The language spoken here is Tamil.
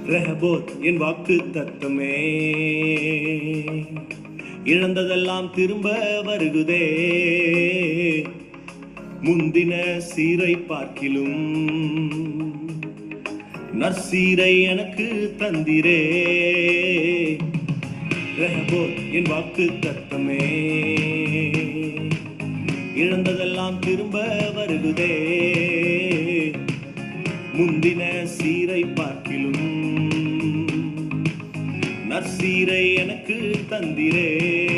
ரெஹபோத் என் வாக்கு தத்தமே, இழந்ததெல்லாம் திரும்ப வருகுதே. முந்தின சீரை பார்க்கிலும் நற்சீரை எனக்கு தந்திரே. ரெஹபோத் என் வாக்கு தத்தமே, இழந்ததெல்லாம் திரும்ப வருகுதே. முந்தின சீரை பார்க்கிலும் நற்சீரை எனக்கு தந்திரே.